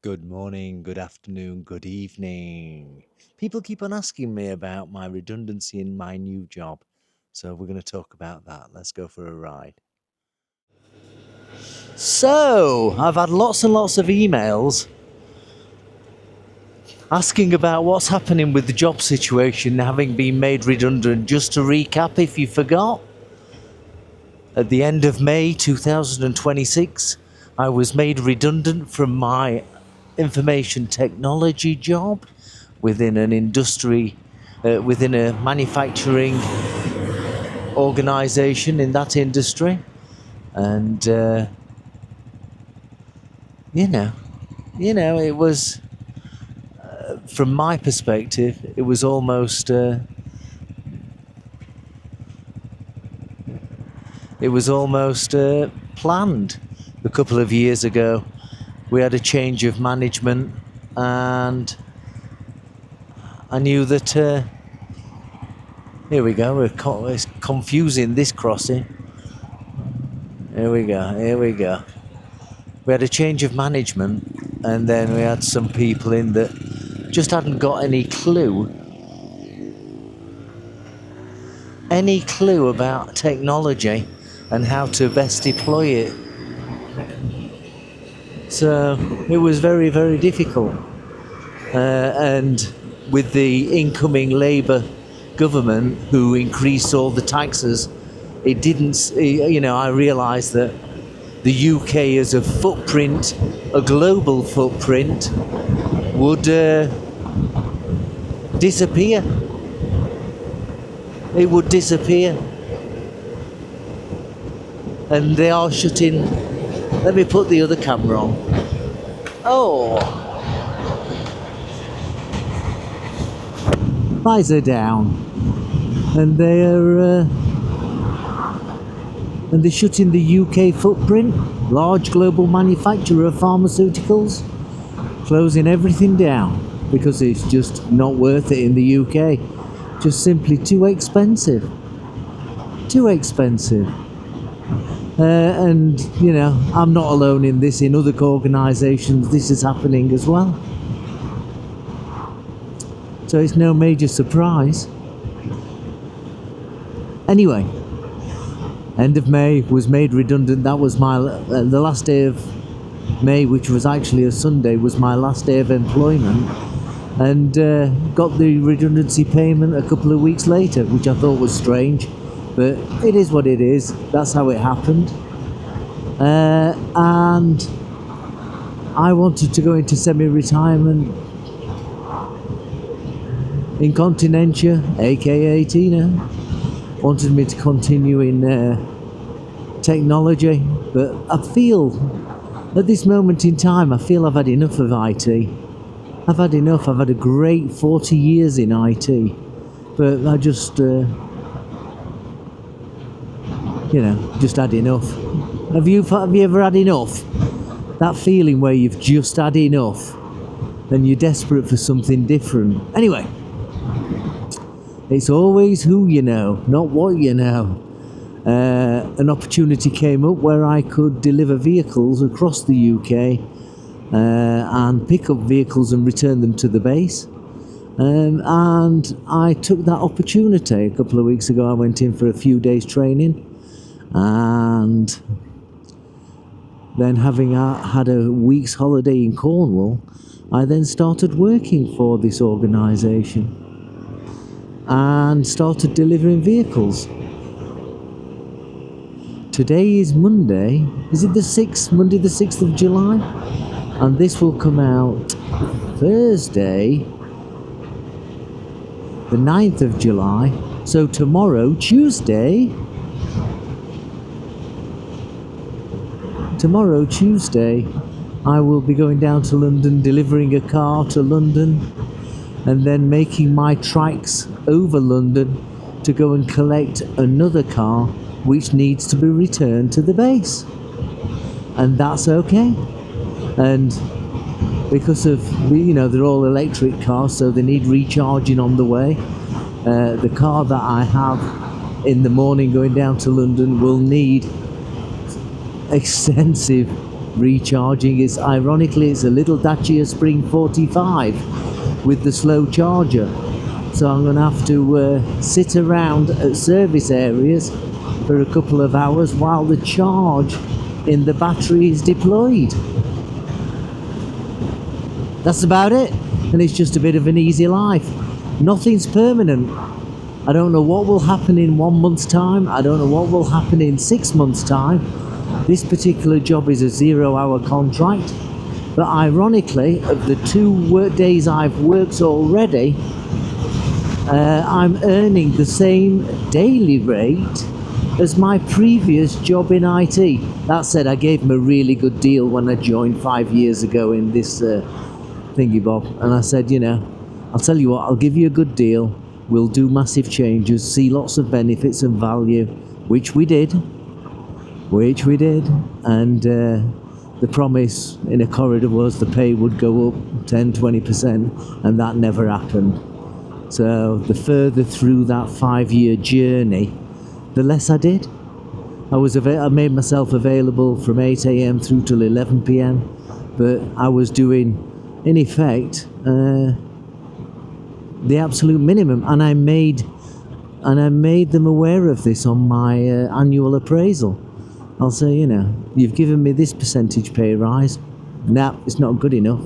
Good morning, good afternoon, good evening. People keep on asking me about my redundancy in my new job. So we're going to talk about that. Let's go for a ride. So, I've had lots and lots of emails asking about what's happening with the job situation having been made redundant. Just to recap, if you forgot, at the end of May 2026, I was made redundant from my information technology job within an industry, within a manufacturing organization in that industry. And, you know, it was, from my perspective, it was almost, planned. A couple of years ago, we had a change of management, and I knew that. Here we go. It's confusing this crossing. Here we go. We had a change of management, and then we had some people in that just hadn't got any clue about technology and how to best deploy it. So it was very, very difficult. And with the incoming Labour government, who increased all the taxes, it didn't, I realised that the UK as a footprint, a global footprint, would disappear. It would disappear. And they are shutting. Let me put the other camera on. Oh. Visor down. And they're shutting the UK footprint. Large global manufacturer of pharmaceuticals. Closing everything down because it's just not worth it in the UK. Just simply too expensive. Too expensive. And, I'm not alone in this. In other organisations, this is happening as well. So it's no major surprise. Anyway, end of May, was made redundant. That was the last day of May, which was actually a Sunday, was my last day of employment. And got the redundancy payment a couple of weeks later, which I thought was strange. But it is what it is. That's how it happened. And I wanted to go into semi-retirement in Continentia, aka Tina. Wanted me to continue in technology. But I feel, at this moment in time, I've had enough of IT. I've had enough. I've had a great 40 years in IT. But I just... just had enough. Have you ever had enough? That feeling where you've just had enough and you're desperate for something different. Anyway, it's always who you know, not what you know. An opportunity came up where I could deliver vehicles across the UK and pick up vehicles and return them to the base. And I took that opportunity. A couple of weeks ago, I went in for a few days training. And then, having had a week's holiday in Cornwall, I then started working for this organisation and started delivering vehicles. Today is Monday. Is it the 6th? Monday the 6th of July? And this will come out Thursday, the 9th of July. So tomorrow, Tuesday, I will be going down to London, delivering a car to London, and then making my tracks over London to go and collect another car which needs to be returned to the base. And that's okay. And because of, they're all electric cars, so they need recharging on the way. The car that I have in the morning going down to London will need extensive recharging. It's ironically, it's a little Dacia Spring 45 with the slow charger. So I'm going to have to sit around at service areas for a couple of hours while the charge in the battery is deployed. That's about it. And it's just a bit of an easy life. Nothing's permanent. I don't know what will happen in 1 month's time. I don't know what will happen in 6 months' time. This particular job is a 0-hour contract. But ironically, of the 2 work days I've worked already, I'm earning the same daily rate as my previous job in IT. That said, I gave him a really good deal when I joined 5 years ago in this thingy bob. And I said, you know, I'll tell you what, I'll give you a good deal. We'll do massive changes, see lots of benefits and value, which we did. And the promise in a corridor was the pay would go up 10-20%, and that never happened. So the further through that 5-year journey, the less I did. I made myself available from 8 a.m. through till 11 p.m. But I was doing, in effect, the absolute minimum, and I made them aware of this on my annual appraisal. I'll say, you know, you've given me this percentage pay rise. Nah, it's not good enough.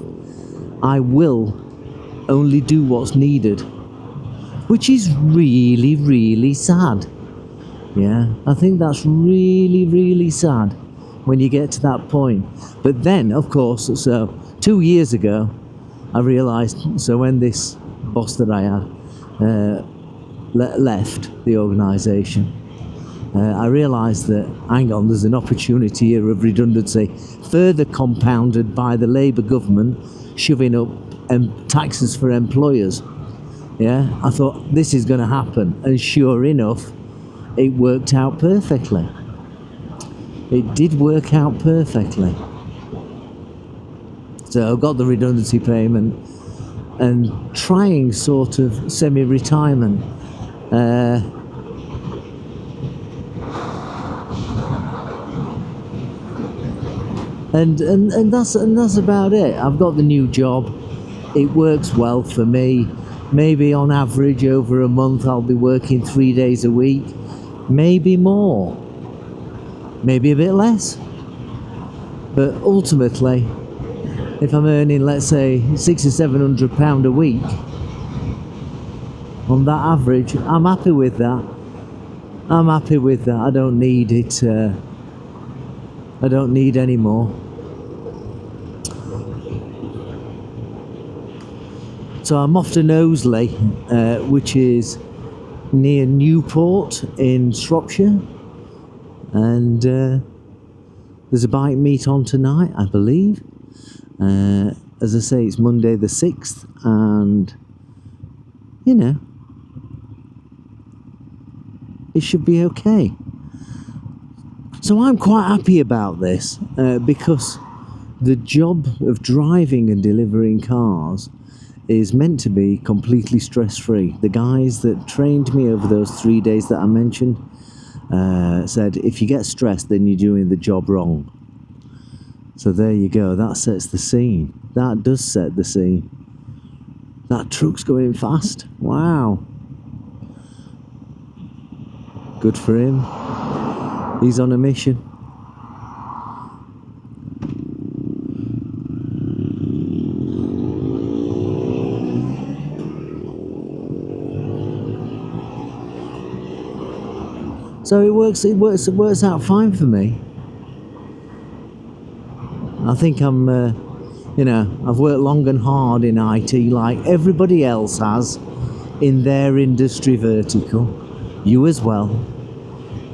I will only do what's needed, which is really, really sad. Yeah, I think that's really, really sad when you get to that point. But then, of course, so 2 years ago, I realised, so when this boss that I had left the organisation, I realised that, hang on, there's an opportunity here of redundancy, further compounded by the Labour government shoving up taxes for employers. Yeah, I thought this is going to happen, and sure enough, it worked out perfectly. It did work out perfectly. So I got the redundancy payment and trying sort of semi-retirement. And that's about it. I've got the new job. It works well for me. Maybe on average over a month I'll be working 3 days a week. Maybe more. Maybe a bit less. But ultimately, if I'm earning, let's say, £600 or £700 a week, on that average, I'm happy with that. I don't need it. I don't need any more. So I'm off to Knowsley, which is near Newport in Shropshire, and there's a bike meet on tonight, I believe. As I say, it's Monday the 6th, and you know, it should be okay. So I'm quite happy about this, because the job of driving and delivering cars is meant to be completely stress-free. The guys that trained me over those 3 days that I mentioned said, if you get stressed, then you're doing the job wrong. So there you go, that sets the scene. That does set the scene. That truck's going fast. Wow. Good for him. He's on a mission. So it works out fine for me. I think I'm, you know, I've worked long and hard in IT like everybody else has in their industry vertical. You as well.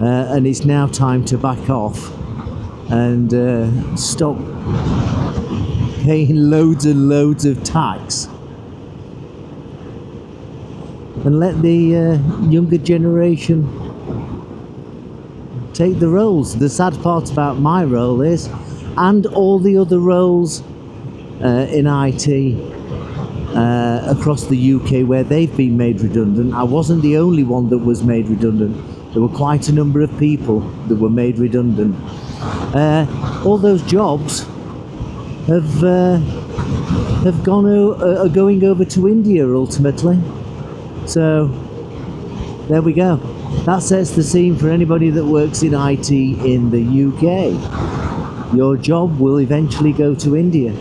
And it's now time to back off and stop paying loads and loads of tax and let the younger generation take the roles. The sad part about my role is, and all the other roles in IT across the UK where they've been made redundant, I wasn't the only one that was made redundant. There were quite a number of people that were made redundant. all those jobs have are going over to India ultimately. So there we go. That sets the scene for anybody that works in IT in the UK. Your job will eventually go to India.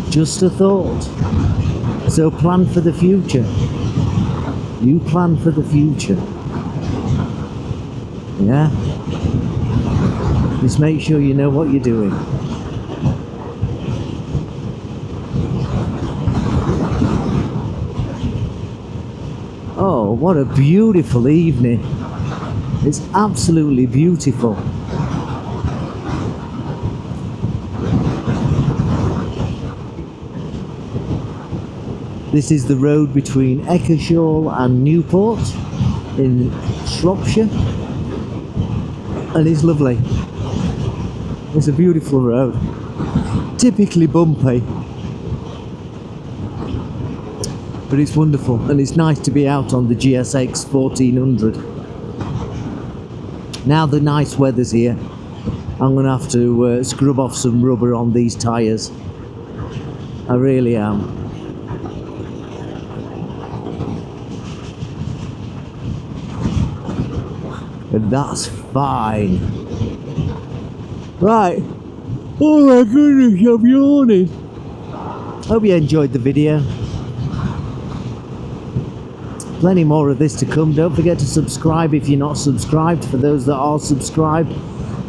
Just a thought. So plan for the future. You plan for the future. Yeah? Just make sure you know what you're doing. Oh, what a beautiful evening. It's absolutely beautiful. This is the road between Eckershaw and Newport in Shropshire, and it's lovely. It's a beautiful road, typically bumpy, but it's wonderful, and it's nice to be out on the GSX 1400. Now the nice weather's here, I'm going to have to scrub off some rubber on these tyres. I really am. And that's fine. Right. Oh my goodness, I'm yawning. Hope you enjoyed the video. Plenty more of this to come. Don't forget to subscribe if you're not subscribed. For those that are subscribed,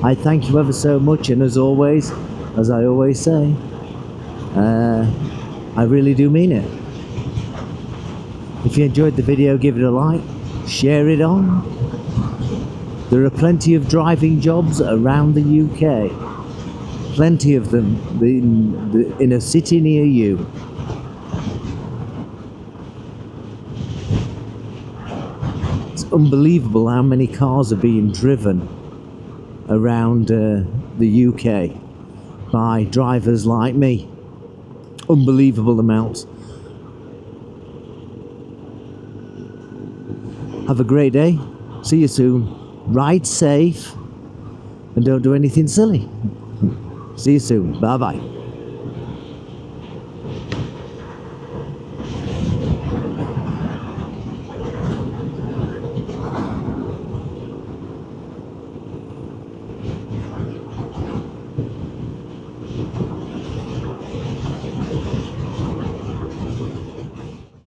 I thank you ever so much. And as always, as I always say, I really do mean it. If you enjoyed the video, give it a like, share it on. There are plenty of driving jobs around the UK. Plenty of them in a city near you. It's unbelievable how many cars are being driven around the UK by drivers like me. Unbelievable amounts. Have a great day. See you soon. Ride safe and don't do anything silly. See you soon. Bye bye.